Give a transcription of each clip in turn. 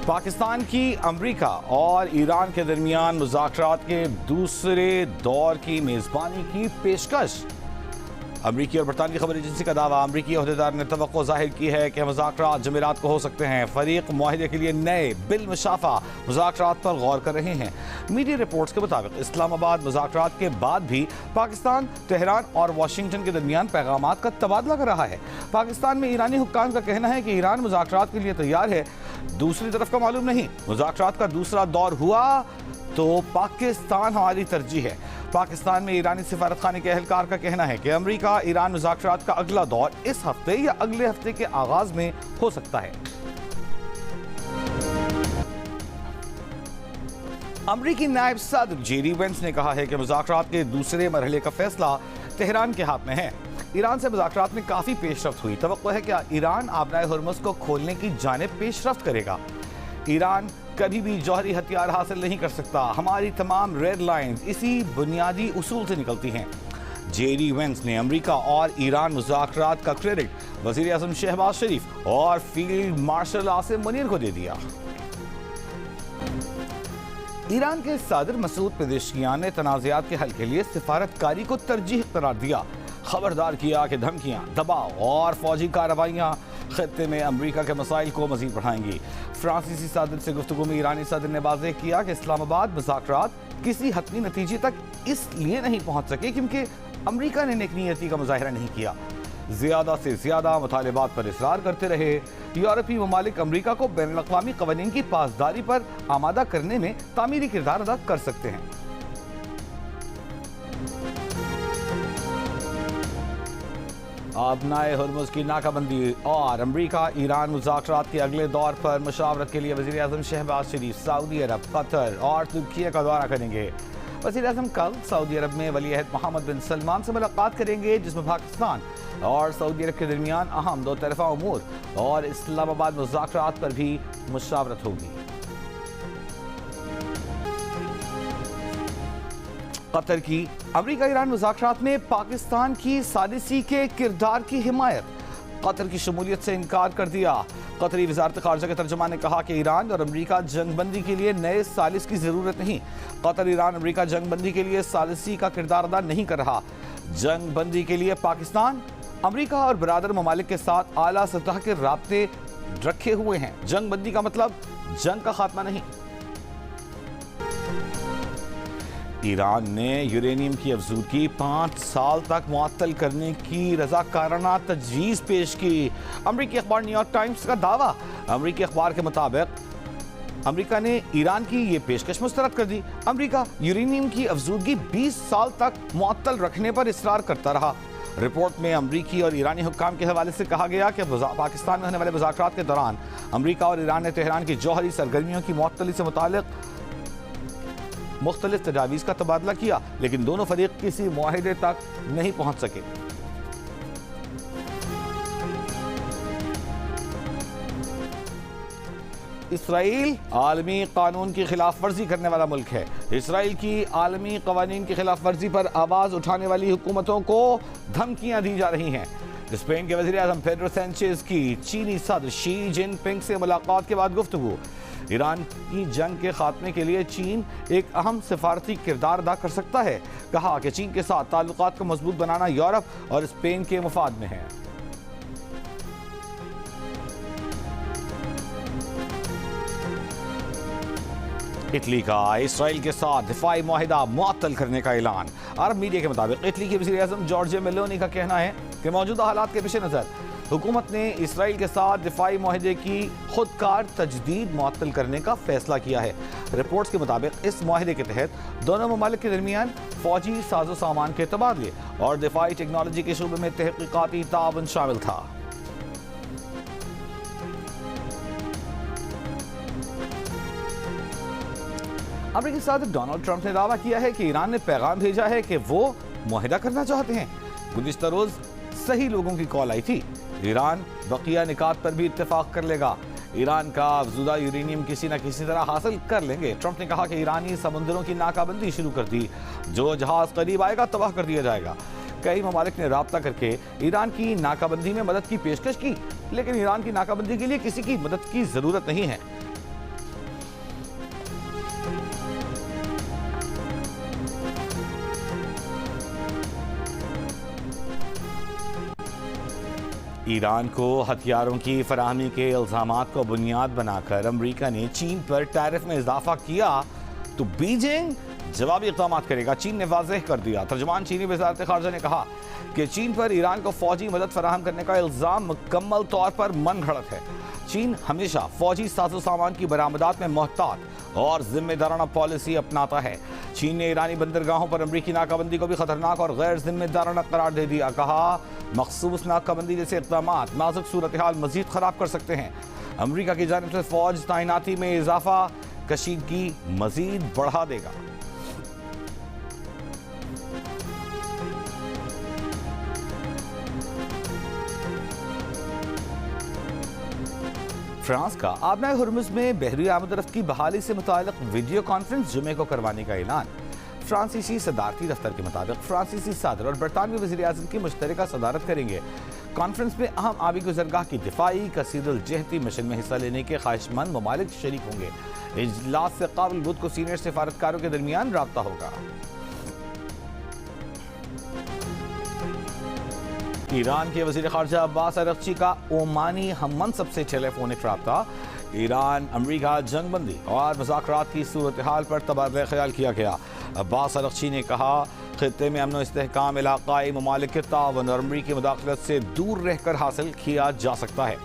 पाकिस्तान की अमरीका और ईरान के दरमियान मुज़ाकरात के दूसरे दौर की मेज़बानी की पेशकश। अमरीकी और बरतानवी खबर एजेंसी का दावा। अमरीकी अहदेदार ने तवक्को जाहिर की है कि मुज़ाकरात जमेरात को हो सकते हैं। फरीक मुआहदे के लिए नए बिल मुशाफा मुज़ाकरात पर गौर कर रहे हैं। मीडिया रिपोर्ट्स के मुताबिक इस्लामाबाद मुज़ाकरात के बाद भी पाकिस्तान, तेहरान और वाशिंगटन के दरमियान पैगामात का तबादला कर रहा है। पाकिस्तान में ईरानी हुक्काम का कहना है कि ईरान मुज़ाकरात के लिए तैयार है, दूसरी तरफ का मालूम नहीं। मुज़ाकरात का दूसरा दौर हुआ तो पाकिस्तान हमारी तरजीह है। पाकिस्तान में ईरानी सिफारत खाने के अहलकार का कहना है कि अमरीका ईरान मुज़ाकरात का अगला दौर इस हफ्ते या अगले हफ्ते के आगाज में हो सकता है। अमरीकी नायब सदर जेडी वेंस ने कहा है कि मुज़ाकरात के दूसरे मरहले का फैसला तेहरान के हाथ में है। ईरान से मुज़ाकरात में काफ़ी पेशरफ्त हुई। तवक्को है कि ईरान आबनाए हुर्मुज़ को खोलने की जानिब पेशरफ्त करेगा। ईरान कभी भी जौहरी हथियार हासिल नहीं कर सकता। हमारी तमाम रेड लाइन्स इसी बुनियादी उसूल से निकलती हैं। जेडी वेंस ने अमरीका और ईरान मुज़ाकरात का क्रेडिट वज़ीर आज़म शहबाज शरीफ और फील्ड मार्शल आसिम मुनीर को दे दिया। ईरान के सदर मसूद पेज़ेश्कियान ने तनाज़ात के हल के लिए सिफारतकारी को तरजीह करार दिया। खबरदार किया कि धमकियां, दबाव और फौजी कार्रवाइयां खत्ते में अमरीका के मसाइल को मजीद बढ़ाएंगी। फ्रांसीसी सदर से गुफ्तगू में ईरानी सदर ने वाज़ेह किया कि इस्लामाबाद मुज़ाकरात किसी हतमी नतीजे तक इसलिए नहीं पहुंच सके क्योंकि अमरीका ने नेकनीयती का मुजाहिरा नहीं किया। ज़्यादा से ज़्यादा मुतालिबात पर इसरार करते रहे। यूरोपीय ममालिक अमरीका को बैनुल-अक़वामी क़वानीन की पासदारी पर आमादा करने में तामीरी किरदार अदा कर सकते हैं। आबनाए हुर्मुज़ की नाकाबंदी और अमरीका ईरान मुज़ाकरात के अगले दौर पर मुशावरत के लिए वज़ीर आज़म शहबाज शरीफ सऊदी अरब, कतर और तुर्की का दौरा करेंगे। वज़ीर आज़म कल सऊदी अरब में वली अहद मोहम्मद बिन सलमान से मुलाकात करेंगे, जिसमें पाकिस्तान और सऊदी अरब के दरमियान अहम दो तरफ़ा उमूर और इस्लामाबाद मुज़ाकरात पर भी मुशावरत होगी। कतर की अमरीका ईरान मुज़ाकरात में पाकिस्तान की सालिसी के किरदार की हिमायत। कतर की शमूलियत से इनकार कर दिया। कतरी वज़ारत ख़ारजा के तर्जुमान ने कहा कि ईरान और अमरीका जंगबंदी के लिए नए सालिस की ज़रूरत नहीं। कतर ईरान अमरीका जंगबंदी के लिए सालिसी का किरदार अदा नहीं कर रहा। जंगबंदी के लिए पाकिस्तान, अमरीका और बरादर ममालिक के साथ आला सतह के राब्ते रखे हुए हैं। जंगबंदी का मतलब जंग का खात्मा नहीं। ईरान ने यूरेनियम की अफजूदगी 5 साल तक मुअत्तल करने की रज़ाकाराना तजवीज़ पेश की। अमरीकी अखबार न्यूयॉर्क टाइम्स का दावा। अमरीकी अखबार के मुताबिक अमरीका ने ईरान की ये पेशकश मुस्तरद कर दी। अमरीका यूरेनियम की अफजूदगी 20 साल तक मुअत्तल रखने पर इसरार करता रहा। रिपोर्ट में अमरीकी और ईरानी हुक्काम के हवाले से कहा गया कि पाकिस्तान में होने वाले मुज़ाकरात के दौरान अमरीका और ईरान ने तेहरान की जौहरी सरगर्मियों की मुअत्तली से मुताल्लिक़ मुख्तलिफ तजावीज़ का तबादला किया, लेकिन दोनों फरीक किसी मुआहिदे तक नहीं पहुंच सके। इसराइल आलमी कानून की खिलाफ वर्जी करने वाला मुल्क है। इसराइल की आलमी कवानीन की खिलाफ वर्जी पर आवाज़ उठाने वाली हुकूमतों को धमकियां दी जा रही हैं। स्पेन के वज़ीर आज़म पेड्रो सैंचेज की चीनी सदर शी जिनपिंग से मुलाकात के बाद गुफ्तगू। ईरान की जंग के खात्मे के लिए चीन एक अहम सिफारती किरदार अदा कर सकता है। कहा कि चीन के साथ ताल्लुकात को मजबूत बनाना यूरोप और स्पेन के मुफाद में है। इटली का इसराइल के साथ दिफाई मुआहिदा मुअत्तल करने का ऐलान। अरब मीडिया के मुताबिक इटली के वज़ीर आज़म जॉर्जिया मेलोनी का कहना है कि मौजूदा हालात के पेश नज़र हुकूमत ने इसराइल के साथ दिफाई मुआहिदे की खुदकार तजदीद मुअत्तल करने का फैसला किया है। रिपोर्ट्स के मुताबिक इस मुआहिदे के तहत दोनों ममालिक के दरमियान फौजी साजो सामान के तबादले और दिफाई टेक्नोलॉजी के शूबे में तहकीकाती ताउन शामिल था। अमेरिकी सदर डोनाल्ड ट्रंप ने दावा किया है कि ईरान ने पैगाम भेजा है कि वो मुआहिदा करना चाहते हैं। गुज़िश्ता रोज सही लोगों की कॉल आई थी। ईरान बकिया निकात पर भी इत्तेफाक कर लेगा। ईरान का अफज़ूदा यूरेनियम किसी न किसी तरह हासिल कर लेंगे। ट्रंप ने कहा कि ईरानी समुद्रों की नाकाबंदी शुरू कर दी। जो जहाज करीब आएगा तबाह कर दिया जाएगा। कई ममालिक ने राब्ता करके ईरान की नाकाबंदी में मदद की पेशकश की, लेकिन ईरान की नाकाबंदी के लिए किसी की मदद की ज़रूरत नहीं है। ईरान को हथियारों की फराहमी के इल्जामात को बुनियाद बनाकर अमेरिका ने चीन पर टैरिफ में इजाफा किया तो बीजिंग जवाबी इक़दाम करेगा। चीन ने वाज़ेह कर दिया। तर्जुमान चीनी वज़ारत ख़ारजा ने कहा कि चीन पर ईरान को फौजी मदद फराहम करने का इल्ज़ाम मुकम्मल तौर पर मन घड़त है। चीन हमेशा फौजी साजो सामान की बरामदात में मोहतात और जिम्मेदाराना पॉलिसी अपनाता है। चीन ने ईरानी बंदरगाहों पर अमरीकी नाकाबंदी को भी खतरनाक और गैर जिम्मेदाराना करार दे दिया। कहा मखसूस नाकाबंदी जैसे इक़दाम नाजुक सूरत हाल मजीद खराब कर सकते हैं। अमरीका की जानिब से फौज तैनाती में इजाफा कशीदगी मजीद बढ़ा देगा। फ्रांस का आबनाए हुर्मुज़ में बहरी आमदरफ्त की बहाली से मुताल्लिक़ वीडियो कॉन्फ्रेंस जुमे को करवाने का ऐलान। फ्रांसीसी सदारती दफ्तर के मुताबिक फ्रांसीसी सदर और बरतानवी वज़ीर आज़म की मुश्तरका सदारत करेंगे। कॉन्फ्रेंस में अहम आबी गुज़रगाह की दिफाई कसीरुल जहती मिशन में हिस्सा लेने के ख्वाहिशमंद ममालिक शरीक होंगे। इजलास से काबिल बुध को सीनियर सिफारतकारों के दरमियान राब्ता होगा। ईरान के वज़ीर ख़ारजा अब्बास अरग़ची का ओमानी हम मनसब से टेलीफोनिक राब्ता। ईरान अमरीका जंगबंदी और मुज़ाकरात की सूरत हाल पर तबादला ख्याल किया गया। अब्बास अरग़ची ने कहा खित्ते में अमन व इस्तेहकाम इलाक़ाई ममालिक के तावन और अमरीकी मुदाखलत से दूर रहकर हासिल किया जा सकता है।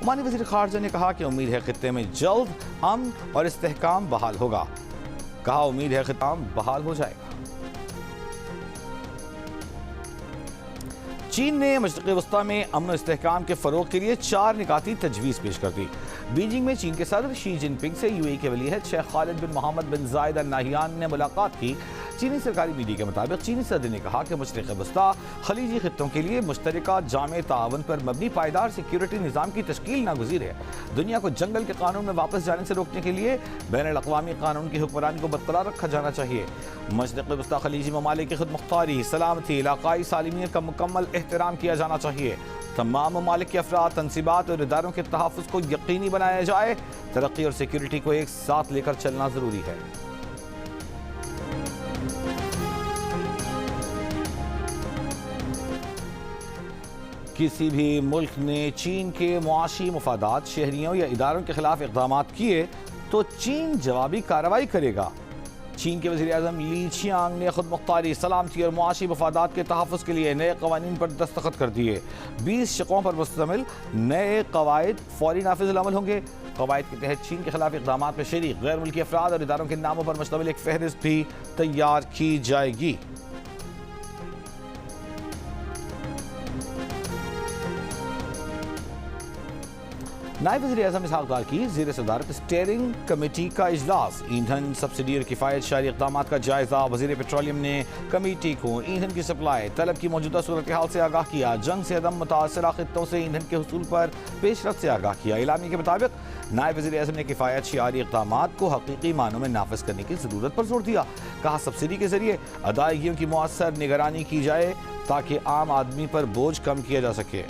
ओमानी वज़ीर ख़ारजा ने कहा कि उम्मीद है खित्ते में जल्द अमन और इस्तेहकाम बहाल होगा। कहा उम्मीद है खित्ता बहाल हो जाएगा। चीन ने मशरिक़ वस्ता में अमन व इस्तेहकाम के फ़रोग़ के लिए 4 निकाती तजवीज़ पेश कर दी। बीजिंग में चीन के सदर शी जिनपिंग से यूएई के वली अहद शेख खालिद बिन मोहम्मद बिन जायद अल नाहियान ने मुलाकात की। चीनी सरकारी मीडिया के मुताबिक चीनी सदर ने कहा कि मशरिक़ वस्ता खलीजी खित्तों के लिए मुश्तरका जामे तावन पर मबनी पायदार सिक्योरिटी निज़ाम की तश्कील नागुज़ीर है। दुनिया को जंगल के कानून में वापस जाने से रोकने के लिए बैनुल-अक़वामी कानून की हुक्मरानी को बरकरार रखा जाना चाहिए। मशरिक़ वस्ता खलीजी ममालिक की खुद मुख्तारी, सलामती, इलाक़ाई सालिमियत का मुकम्मल एहतराम किया जाना चाहिए। तमाम ममालिक के अफराद, तनसीबात और इदारों के तहफ़्फ़ुज़ को यकीनी बनाया जाए। तरक्की और सिक्योरिटी को एक साथ लेकर चलना ज़रूरी है। किसी भी मुल्क ने चीन के मुआशी मफादात, शहरियों या इदारों के खिलाफ इक़दाम किए तो चीन जवाबी कार्रवाई करेगा। चीन के वज़ीर आज़म ली छियांग ने खुद मुख्तारी, सलामती और मुआशी मफादात के तहफ़्फ़ुज़ के लिए नए क़वानीन पर दस्तखत कर दिए। 20 शिकों पर मुश्तमिल नए क़वायद फ़ौरी नाफिज़ अमल होंगे। क़वायद के तहत चीन के खिलाफ इक़दाम में शरीक गैर मुल्की अफराद और इदारों के नामों पर मुश्तमिल एक फ़हरिस्त भी तैयार की जाएगी। नायब वज़ीर आज़म इसहाक़ डार की ज़ेर सदारत स्टीयरिंग कमेटी का इजलास। ईंधन सब्सिडी और किफ़ायत शारी इक़दामात का जायज़ा। वज़ीर पेट्रोलियम ने कमेटी को ईंधन की सप्लाई तलब की मौजूदा सूरत हाल से आगाह किया। जंग से अदम मुतासरा खित्तों से ईंधन के हुसूल पर पेशरफ से आगाह किया। इलामी के मुताबिक नायब वज़ीर आज़म ने किफ़ायत शारी इक़दामात को हकीकी मानों में नाफिज़ करने की ज़रूरत पर जोर दिया। कहा सब्सिडी के ज़रिए अदायगियों की मुअस्सर निगरानी की जाए ताकि आम आदमी पर बोझ कम किया जा सके।